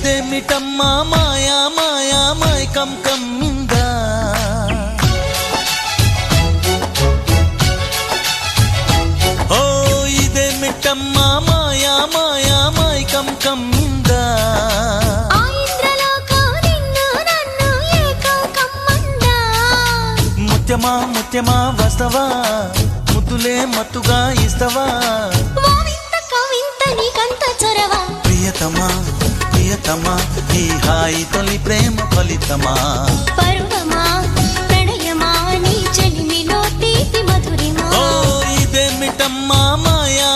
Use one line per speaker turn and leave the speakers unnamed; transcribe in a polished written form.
ఇదేమిటమ్మా మాయా మాయా మైకం కమ్మిందా ఓ ఇదేమిటమ్మా మాయా మాయా మైకం కమ్మిందా ముత్యమా ముత్యమా వస్తవా ముద్దులే మత్తుగా ఇస్తవా ప్రియతమా ప్రియతమా ఈ హాయి తొలి ప్రేమ ఫలితమా
పరువమా ప్రణయమా నీ చెలిమిలో తీపి మధురిమా
ఓ ఇదేమిటమ్మా మాయా